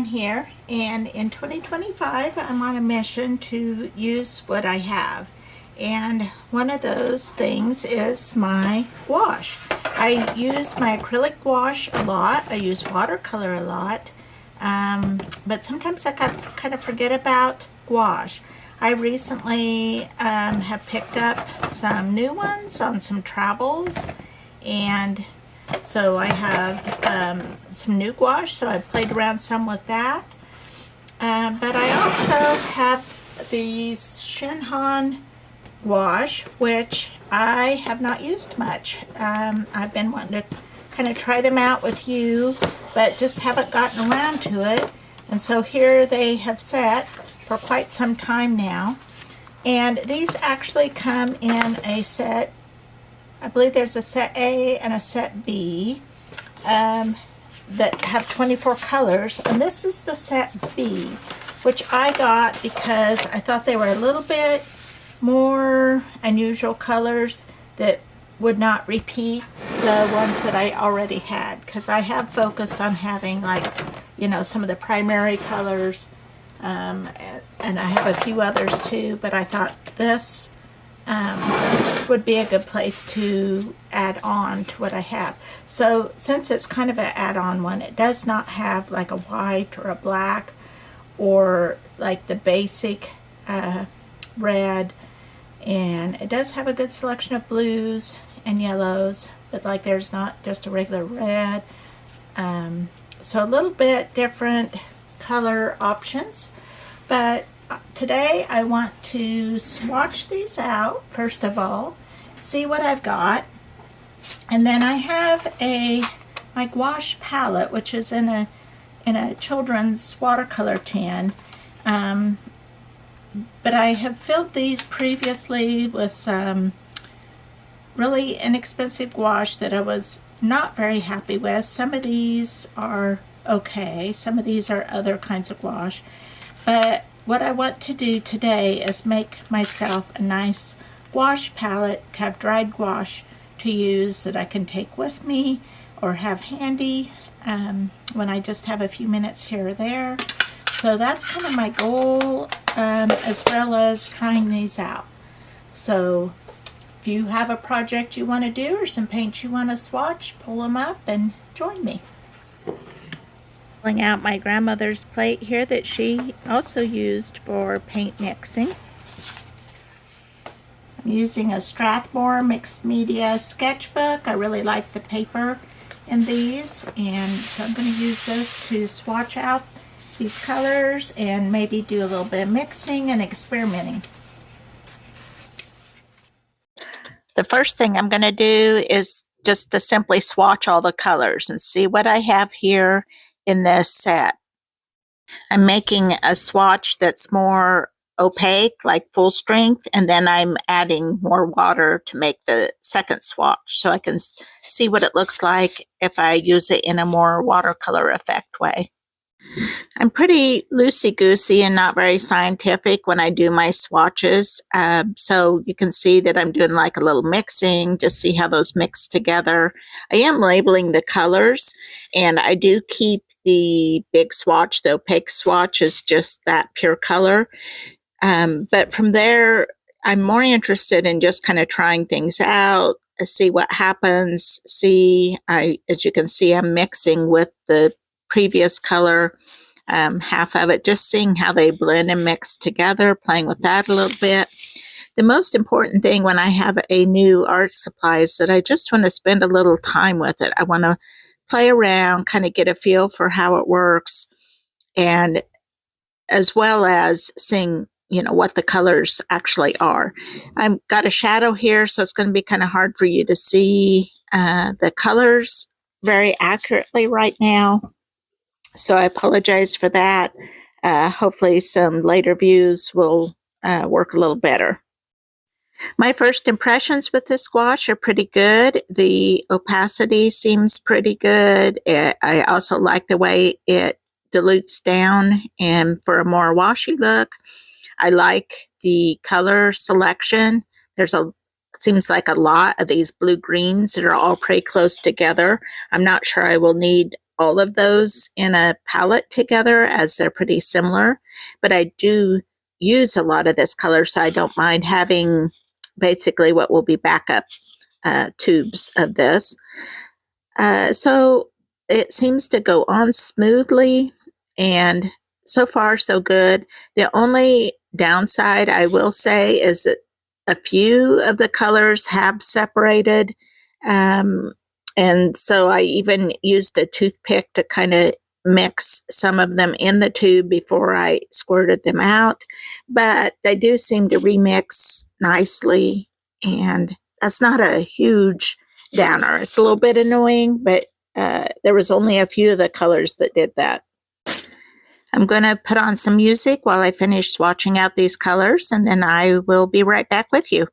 Shin here, and in 2025 I'm on a mission to use what I have, and one of those things is my gouache. I use my acrylic gouache a lot. I use watercolor a lot, but sometimes I kind of forget about gouache. I recently have picked up some new ones on some travels, and so I have some new gouache, so I've played around some with that. But I also have these Shin Han Gouache, which I have not used much. I've been wanting to kind of try them out with you, but just haven't gotten around to it. And so here they have sat for quite some time now. And these actually come in a set. I believe there's a set A and a set B that have 24 colors, and this is the set B, which I got because I thought they were a little bit more unusual colors that would not repeat the ones that I already had, because I have focused on having, like, you know, some of the primary colors, and I have a few others too, but I thought this would be a good place to add on to what I have. So since it's kind of an add-on one, it does not have like a white or a black or like the basic red, and it does have a good selection of blues and yellows, but like there's not just a regular red. So a little bit different color options, but today I want to swatch these out first of all, see what I've got, and then I have my gouache palette, which is in a children's watercolor tin, but I have filled these previously with some really inexpensive gouache that I was not very happy with. Some of these are okay, some of these are other kinds of gouache, but what I want to do today is make myself a nice gouache palette to have dried gouache to use that I can take with me or have handy when I just have a few minutes here or there. So that's kind of my goal, as well as trying these out. So if you have a project you want to do or some paints you want to swatch, pull them up and join me. Pulling out my grandmother's plate here that she also used for paint mixing. I'm using a Strathmore mixed media sketchbook. I really like the paper in these, and so I'm going to use this to swatch out these colors and maybe do a little bit of mixing and experimenting. The first thing I'm going to do is just to simply swatch all the colors and see what I have here in this set. I'm making a swatch that's more opaque, like full strength, and then I'm adding more water to make the second swatch so I can see what it looks like if I use it in a more watercolor effect way. I'm pretty loosey-goosey and not very scientific when I do my swatches, so you can see that I'm doing like a little mixing, just see how those mix together. I am labeling the colors, and I do keep the big swatch, the opaque swatch is just that pure color, but from there I'm more interested in just kind of trying things out, see what happens, as you can see, I'm mixing with the previous color, half of it, just seeing how they blend and mix together, playing with that a little bit. The most important thing when I have a new art supply is that I just want to spend a little time with it. I want to play around, kind of get a feel for how it works, and as well as seeing, you know, what the colors actually are. I've got a shadow here, so it's going to be kind of hard for you to see the colors very accurately right now. So I apologize for that. Hopefully some later views will work a little better. My first impressions with this gouache are pretty good. The opacity seems pretty good. I also like the way it dilutes down and for a more washy look. I like the color selection. Seems like a lot of these blue greens that are all pretty close together. I'm not sure I will need all of those in a palette together, as they're pretty similar, but I do use a lot of this color, so I don't mind having basically what will be backup tubes of this. So it seems to go on smoothly, and so far so good. The only downside I will say is that a few of the colors have separated, and so I even used a toothpick to kind of mix some of them in the tube before I squirted them out, but they do seem to remix nicely, and that's not a huge downer. It's a little bit annoying, but there was only a few of the colors that did that. I'm going to put on some music while I finish swatching out these colors, and then I will be right back with you.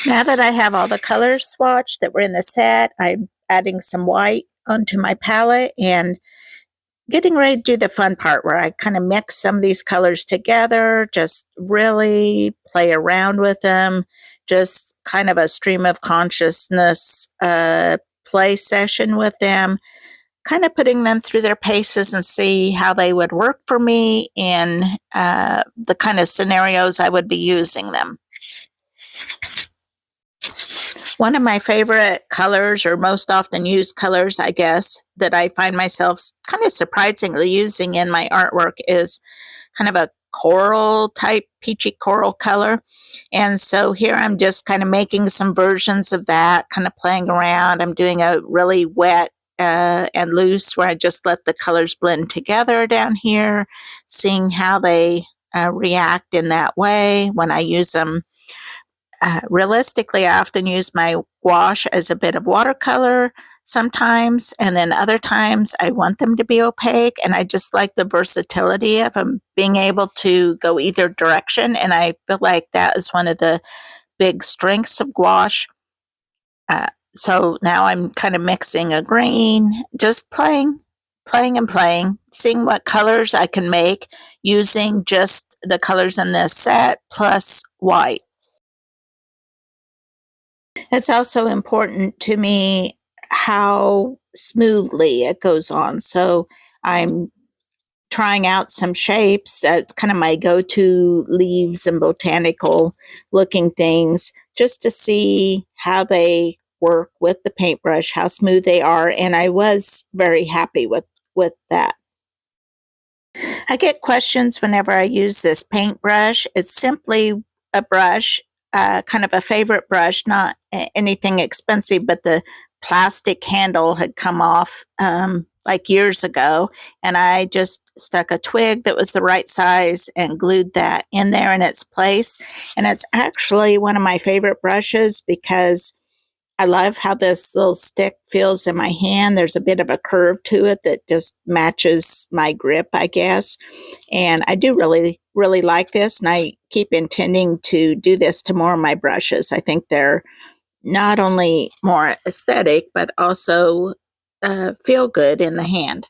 Now that I have all the colors swatched that were in the set, I'm adding some white onto my palette and getting ready to do the fun part where I kind of mix some of these colors together, just really play around with them, just kind of a stream of consciousness play session with them, kind of putting them through their paces and see how they would work for me in the kind of scenarios I would be using them. One of my favorite colors, or most often used colors, I guess, that I find myself kind of surprisingly using in my artwork is kind of a coral type, peachy coral color. And so here I'm just kind of making some versions of that, kind of playing around. I'm doing a really wet and loose where I just let the colors blend together down here, seeing how they react in that way when I use them Realistically, I often use my gouache as a bit of watercolor sometimes, and then other times I want them to be opaque, and I just like the versatility of them being able to go either direction, and I feel like that is one of the big strengths of gouache. So now I'm kind of mixing a green, just playing, seeing what colors I can make using just the colors in this set plus white. It's also important to me how smoothly it goes on. So I'm trying out some shapes. That's kind of my go-to leaves and botanical looking things just to see how they work with the paintbrush, how smooth they are. And I was very happy with that. I get questions whenever I use this paintbrush. It's simply a brush, kind of a favorite brush, not anything expensive, but the plastic handle had come off like years ago, and I just stuck a twig that was the right size and glued that in there in its place. And it's actually one of my favorite brushes because I love how this little stick feels in my hand. There's a bit of a curve to it that just matches my grip, I guess. And I do really, really like this. And I keep intending to do this to more of my brushes. I think they're not only more aesthetic, but also feel good in the hand.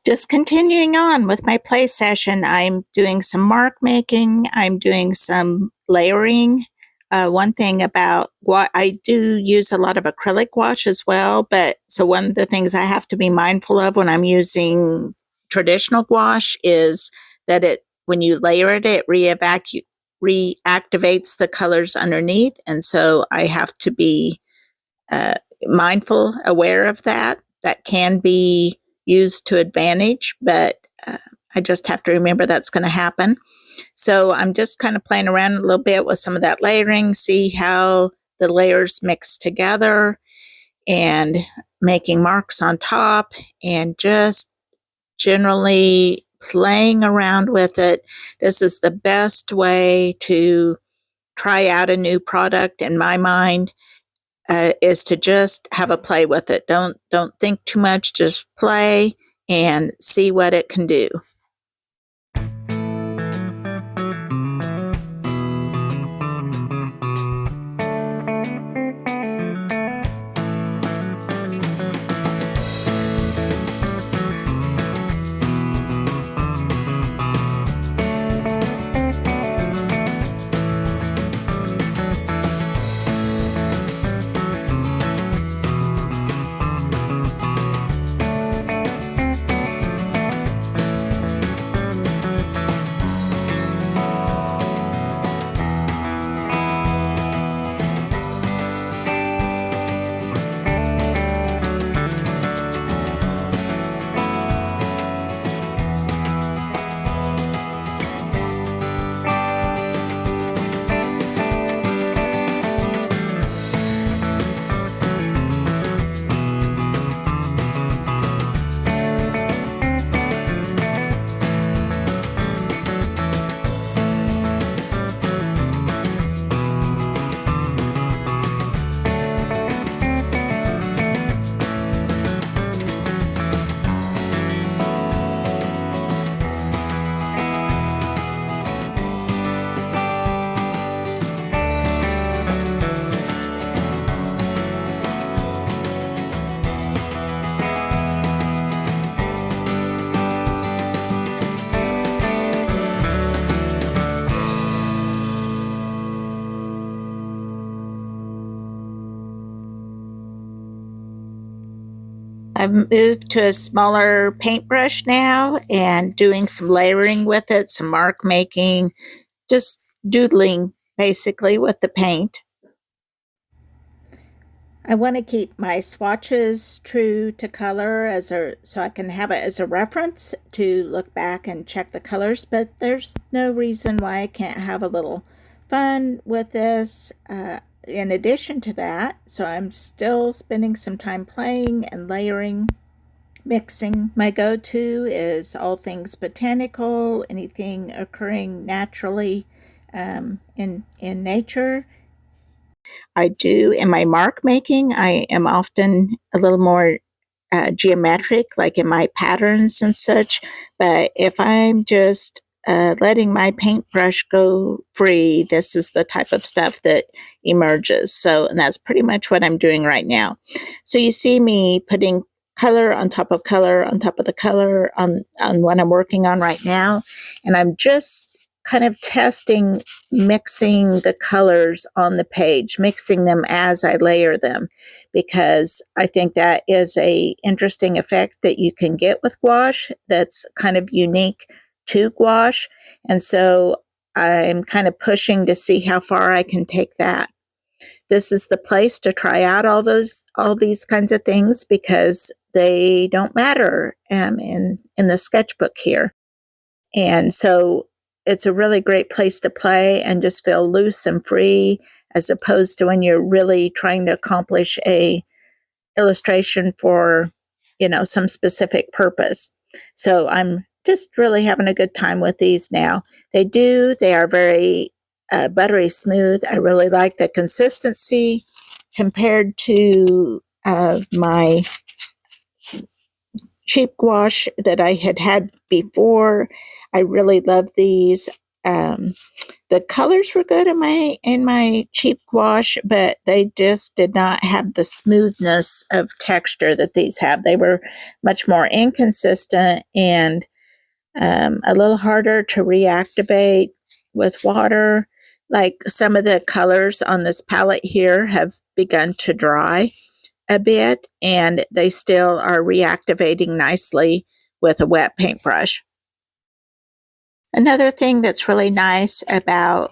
Just continuing on with my play session, I'm doing some mark making, I'm doing some layering. One thing about what I do use a lot of acrylic gouache as well, but so one of the things I have to be mindful of when I'm using traditional gouache is that when you layer it, it reactivates the colors underneath, and so I have to be mindful, aware of that. That can be used to advantage, but I just have to remember that's going to happen. So I'm just kind of playing around a little bit with some of that layering, see how the layers mix together and making marks on top and just generally playing around with it. This is the best way to try out a new product in my mind. Is to just have a play with it. Don't think too much. Just play and see what it can do. I've moved to a smaller paintbrush now and doing some layering with it, some mark making, just doodling basically with the paint. I want to keep my swatches true to color so I can have it as a reference to look back and check the colors, but there's no reason why I can't have a little fun with this. In addition to that, so I'm still spending some time playing and layering, mixing. My go-to is all things botanical, anything occurring naturally in nature. I do in my mark making. I am often a little more geometric, like in my patterns and such. But if I'm just letting my paintbrush go free, this is the type of stuff that emerges. So, and that's pretty much what I'm doing right now. So you see me putting color on top of color on top of the color on what I'm working on right now. And I'm just kind of testing mixing the colors on the page, mixing them as I layer them, because I think that is a interesting effect that you can get with gouache that's kind of unique to gouache. And so I'm kind of pushing to see how far I can take that. This is the place to try out all these kinds of things, because they don't matter in the sketchbook here. And so it's a really great place to play and just feel loose and free, as opposed to when you're really trying to accomplish a illustration for, some specific purpose. So I'm just really having a good time with these now. They are very buttery smooth. I really like the consistency compared to my cheap gouache that I had before. I really love these. The colors were good in my cheap gouache, but they just did not have the smoothness of texture that these have. They were much more inconsistent and a little harder to reactivate with water. Like some of the colors on this palette here have begun to dry a bit, and they still are reactivating nicely with a wet paintbrush. Another thing that's really nice about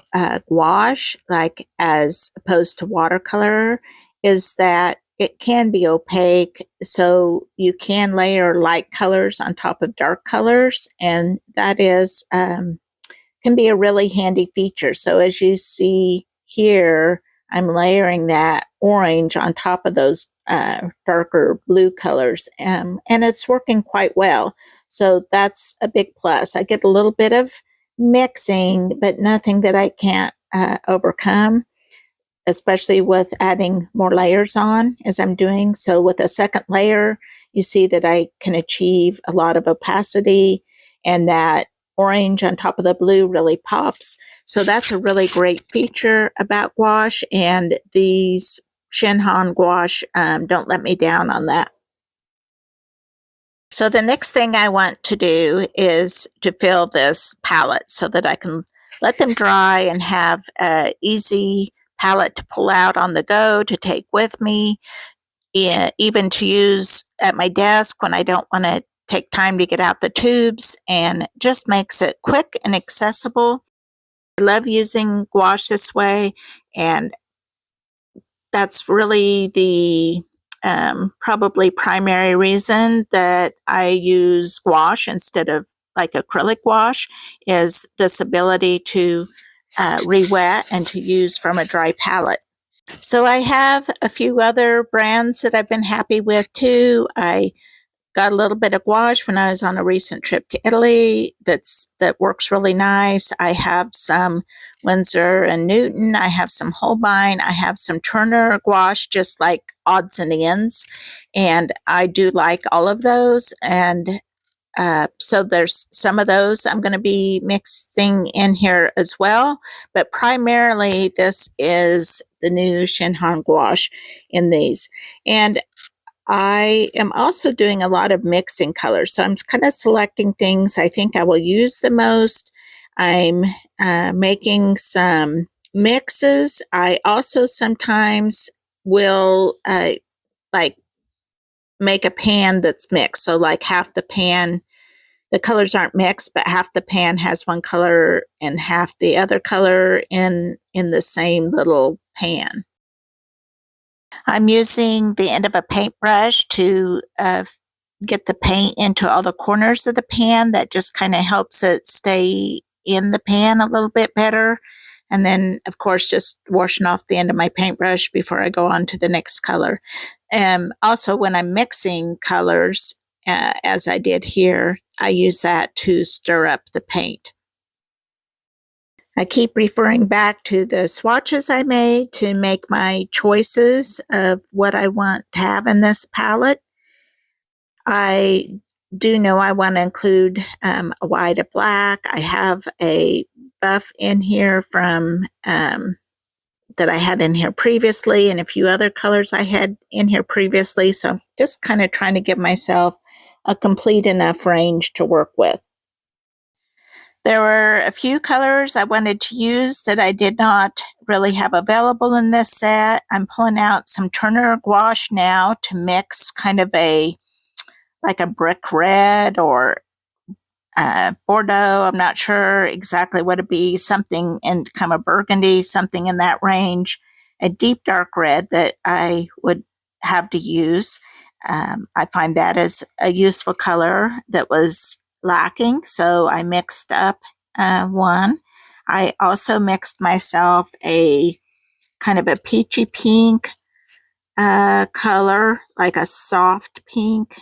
gouache, like as opposed to watercolor, is that it can be opaque, so you can layer light colors on top of dark colors, and that is can be a really handy feature. So as you see here, I'm layering that orange on top of those darker blue colors, and it's working quite well. So that's a big plus. I get a little bit of mixing, but nothing that I can't overcome, especially with adding more layers on as I'm doing. So with a second layer, you see that I can achieve a lot of opacity, and that orange on top of the blue really pops. So that's a really great feature about gouache, and these Shin Han Gouache don't let me down on that. So the next thing I want to do is to fill this palette so that I can let them dry and have an easy palette to pull out on the go, to take with me, even to use at my desk when I don't want to take time to get out the tubes, and just makes it quick and accessible. I love using gouache this way, and that's really the probably primary reason that I use gouache instead of like acrylic gouache, is this ability to re-wet and to use from a dry palette. So I have a few other brands that I've been happy with too. I got a little bit of gouache when I was on a recent trip to Italy. That works really nice. I have some Winsor and Newton. I have some Holbein. I have some Turner gouache, just like odds and ends. And I do like all of those. And so there's some of those I'm going to be mixing in here as well. But primarily, this is the new Shin Han Gouache in these. And I am also doing a lot of mixing colors. So I'm kind of selecting things I think I will use the most. I'm making some mixes. I also sometimes will like make a pan that's mixed. So like half the pan, the colors aren't mixed, but half the pan has one color and half the other color in the same little pan. I'm using the end of a paintbrush to get the paint into all the corners of the pan. That just kind of helps it stay in the pan a little bit better. And then, of course, just washing off the end of my paintbrush before I go on to the next color. Also, when I'm mixing colors, as I did here, I use that to stir up the paint. I keep referring back to the swatches I made to make my choices of what I want to have in this palette. I do know I want to include a white, a black. I have a buff in here from that I had in here previously, and a few other colors I had in here previously. So I'm just kind of trying to give myself a complete enough range to work with. There were a few colors I wanted to use that I did not really have available in this set. I'm pulling out some Turner gouache now to mix kind of like a brick red or Bordeaux. I'm not sure exactly what it'd be, something in kind of burgundy, something in that range, a deep dark red that I would have to use. I find that as a useful color that was lacking, so I mixed up one. I also mixed myself a kind of a peachy pink color, like a soft pink.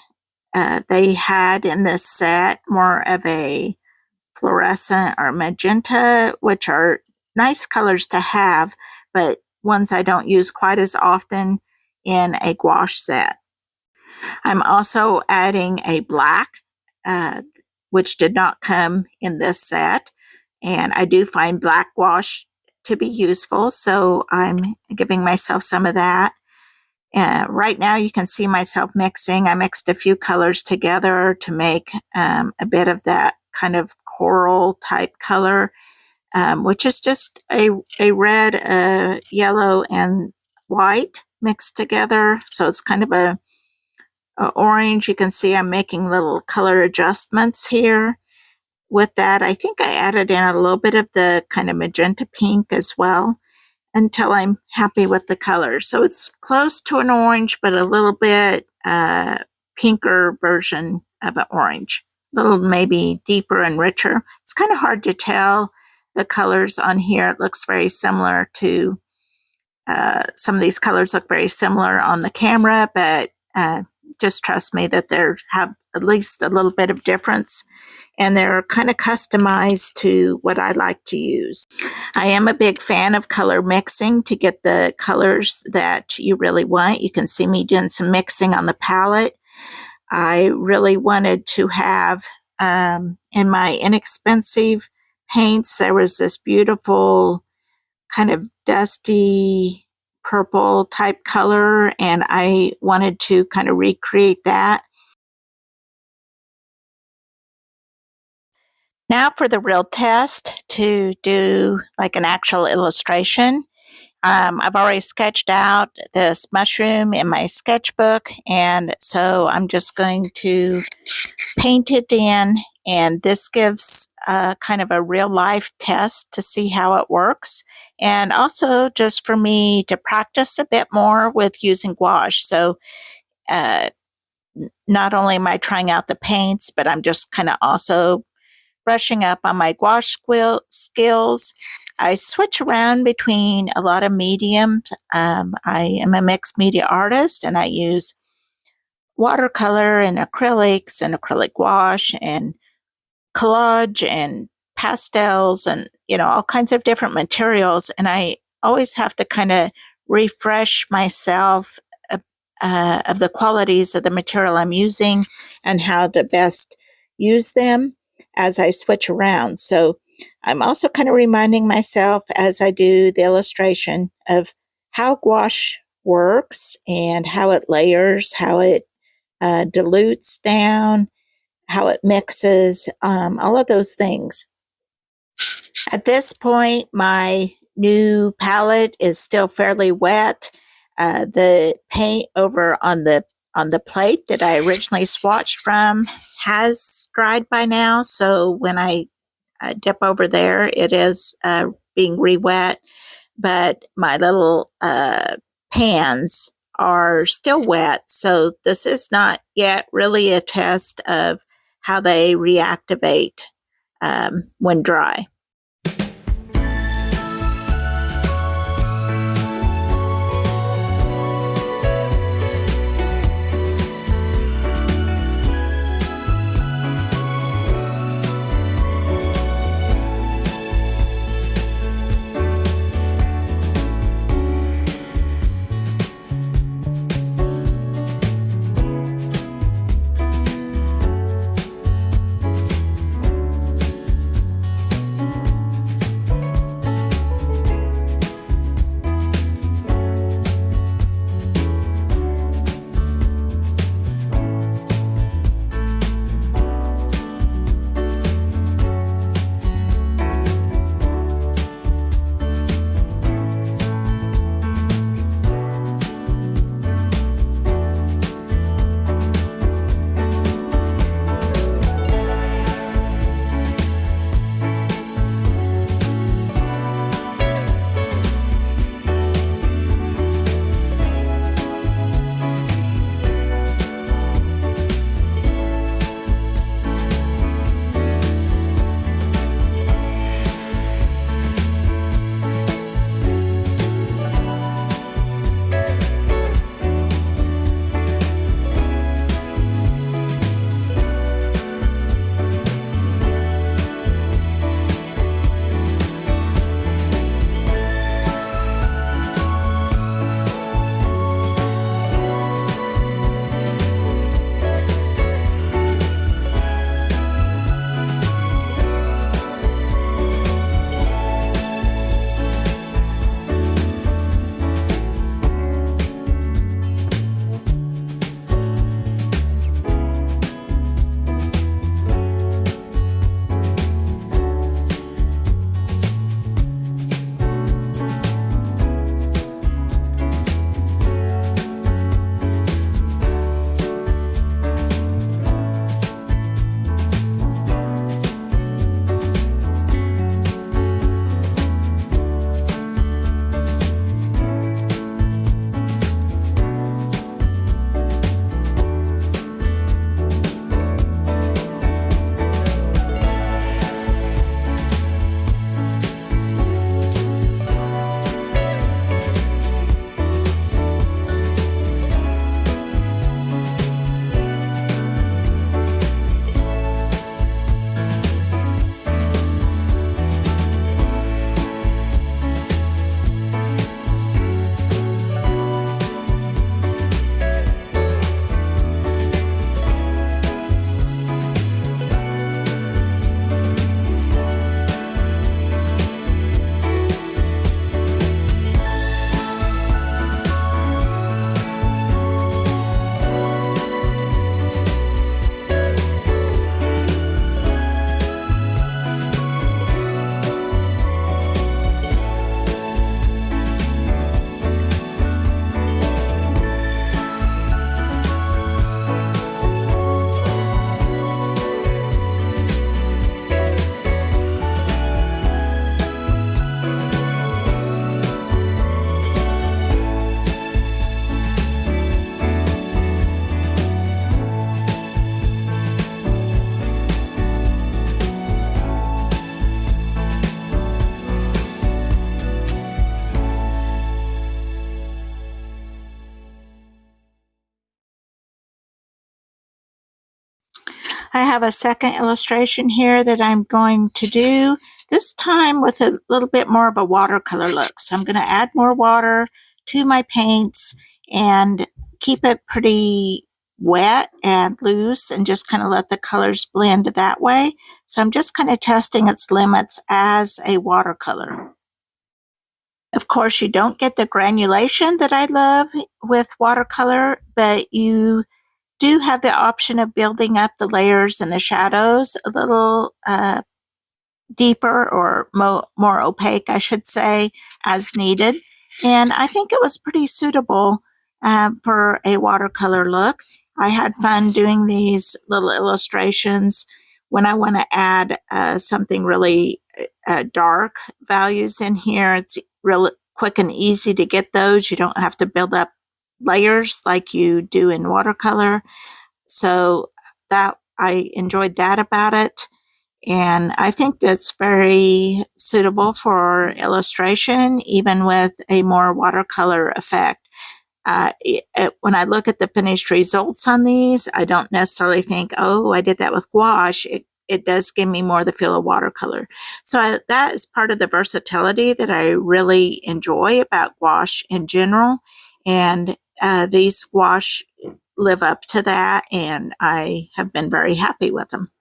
They had in this set more of a fluorescent or magenta, which are nice colors to have, but ones I don't use quite as often in a gouache set. I'm also adding a black, which did not come in this set, and I do find black gouache to be useful, so I'm giving myself some of that. Right now you can see myself mixing. I mixed a few colors together to make a bit of that kind of coral type color, which is just a red, yellow, and white mixed together. So it's kind of a orange. You can see I'm making little color adjustments here. With that, I think I added in a little bit of the kind of magenta pink as well, until I'm happy with the color. So it's close to an orange, but a little bit pinker version of an orange. A little maybe deeper and richer. It's kind of hard to tell the colors on here. It looks very similar to, some of these colors look very similar on the camera, but just trust me that they have at least a little bit of difference, and they're kind of customized to what I like to use. I am a big fan of color mixing to get the colors that you really want. You can see me doing some mixing on the palette. I really wanted to have, in my inexpensive paints, there was this beautiful kind of dusty purple type color, and I wanted to kind of recreate that. Now for the real test to do like an actual illustration. I've already sketched out this mushroom in my sketchbook, and so I'm just going to paint it in, and this gives kind of a real life test to see how it works, and also just for me to practice a bit more with using gouache. So not only am I trying out the paints, but I'm just kind of also brushing up on my gouache skills. I switch around between a lot of mediums. I am a mixed media artist, and I use watercolor and acrylics and acrylic gouache and collage and pastels and, all kinds of different materials. And I always have to kind of refresh myself of the qualities of the material I'm using and how to best use them as I switch around. So I'm also kind of reminding myself as I do the illustration of how gouache works and how it layers, how it dilutes down, how it mixes, all of those things. At this point, my new palette is still fairly wet. The paint over on the plate that I originally swatched from has dried by now, so when I dip over there, it is being re-wet, but my little pans are still wet, so this is not yet really a test of how they reactivate when dry. I have a second illustration here that I'm going to do, this time with a little bit more of a watercolor look. So I'm going to add more water to my paints and keep it pretty wet and loose and just kind of let the colors blend that way. So I'm just kind of testing its limits as a watercolor. Of course, you don't get the granulation that I love with watercolor, but you do have the option of building up the layers and the shadows a little deeper or more opaque, I should say, as needed. And I think it was pretty suitable for a watercolor look. I had fun doing these little illustrations when I want to add something really dark values in here. It's really quick and easy to get those. You don't have to build up layers like you do in watercolor. So that I enjoyed that about it. And I think that's very suitable for illustration, even with a more watercolor effect. When I look at the finished results on these, I don't necessarily think, oh, I did that with gouache. It does give me more the feel of watercolor. So that is part of the versatility that I really enjoy about gouache in general. And these gouache live up to that, and I have been very happy with them.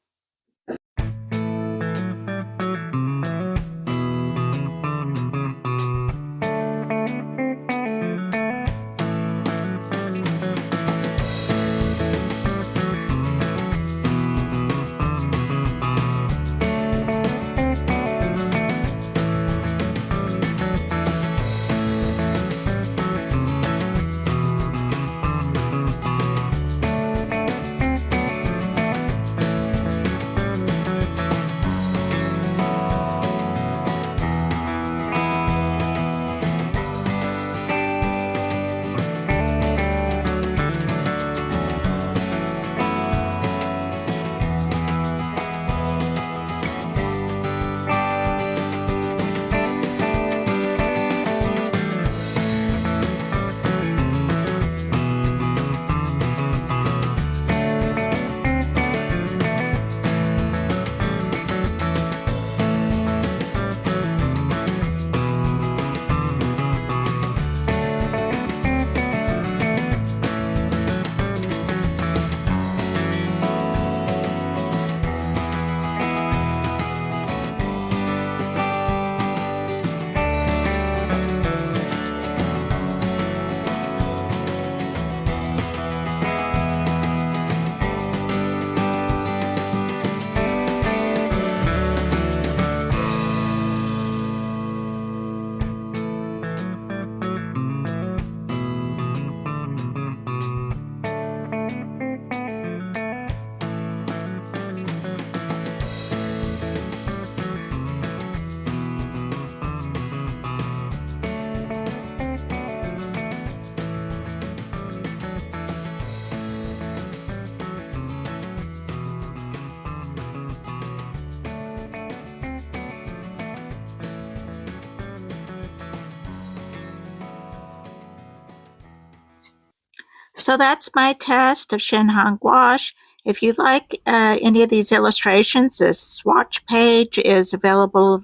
So that's my test of Shin Han Gouache. If you like any of these illustrations, this swatch page is available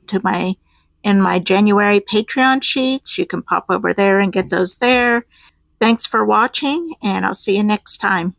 in my January Patreon sheets. You can pop over there and get those there. Thanks for watching, and I'll see you next time.